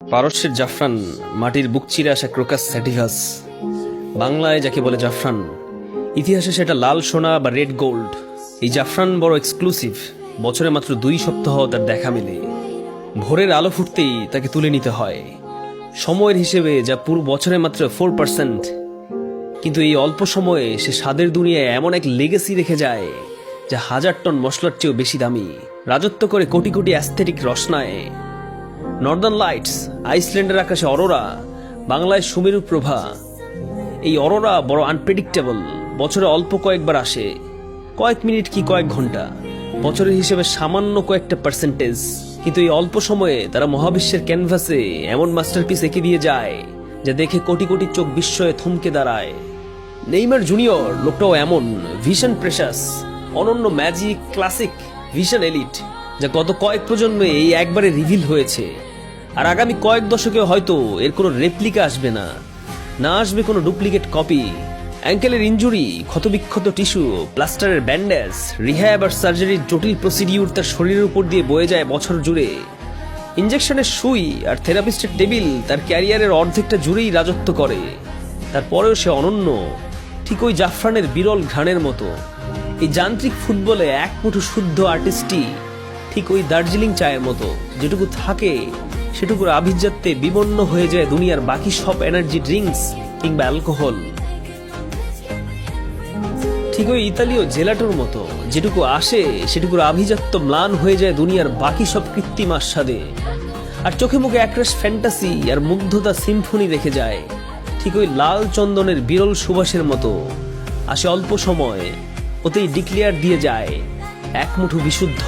পারস্যের জাফরান, মাটির বুক চিরে আসা ক্রোকাস স্যাটিভাস, বাংলায় যাকে বলে জাফরান, ইতিহাসে সেটা লাল সোনা বা রেড গোল্ড। এই জাফরান বড় এক্সক্লুসিভ, বছরে মাত্র 2 সপ্তাহ তার দেখা মেলে। ভোরের আলো ফুটতেই তাকে তুলে নিতে হয়, সময়ের হিসেবে যা পুরো বছরে মাত্র 4%। কিন্তু এই অল্প সময়ে সে স্বাদের দুনিয়ায় এমন এক লেগেসি রেখে যায় যা 1000 টন মশলার চেয়েও বেশি দামি, রাজত্ব করে crore crore aesthetic রসনায়। Northern lights, আইসল্যান্ডের আকাশে অরোরা, বাংলায় সুমেরু প্রভা। এই অরোরা বড় আনপ্রেডিক্টেবল, বছরে অল্প কয়েকবার আসে, কয়েক মিনিট কি কয়েক ঘন্টা, বছরের হিসেবে সামান্য কয়েকটা পার্সেন্টেজ। কিন্তু এই অল্প সময়ে তারা মহাবিশ্বের ক্যানভাসে এমন মাস্টারপিস এঁকে দিয়ে যায় যা দেখে কোটি কোটি চোখ বিস্ময়ে থমকে দাঁড়ায়। নেইমার জুনিয়র লোকটাও এমন, ভিশন প্রেশাস, অনন্য ম্যাজিক, ক্লাসিক, ভিশন এলিট, যা গত কয়েক প্রজন্মে এই একবারে রিভিল হয়েছে। আর আগামী কয়েক দশকে হয়তো এর কোনো রেপ্লিকা আসবে না, না আসবে কোনো ডুপ্লিকেট কপি। অ্যাঙ্কেলের ইনজুরি, ক্ষতবিক্ষত টিস্যু, প্লাস্টারের ব্যান্ডেজ, রিহ্যাব আর সার্জারির জটিল প্রসিডিউর তার শরীরের উপর দিয়ে বয়ে যায় বছর জুড়ে। ইঞ্জেকশনের সুই আর থেরাপিস্টের টেবিল তার ক্যারিয়ারের অর্ধেকটা জুড়েই রাজত্ব করে। তারপরেও সে অনন্য, ঠিক ওই জাফরানের বিরল ঘ্রাণের মতো। এই যান্ত্রিক ফুটবলে এক মুঠো শুদ্ধ আর্টিস্টই ঠিক ওই দার্জিলিং চায়ের মতো, যেটুকু থাকে সেটুকুর আভিজাত্যে বিবন্ন হয়ে যায় দুনিয়ার বাকি সব এনার্জি ড্রিঙ্কস কিংবা অ্যালকোহল। ঠিক ওই ইতালীয় জেলাটোর মতো, যেটুকু আসে সেটুকুর আভিজাত্য ম্লান হয়ে যায় দুনিয়ার বাকি সব কৃত্রিম আস্বাদে। আর চোখে মুখে একরাশ ফ্যান্টাসি আর মুগ্ধতা সিম্ফনি রেখে যায়, ঠিক ওই লাল চন্দনের বিরল সুবাসের মতো। আসে অল্প সময়, ওতেই ডিক্লেয়ার দিয়ে যায় এক মুঠো বিশুদ্ধ।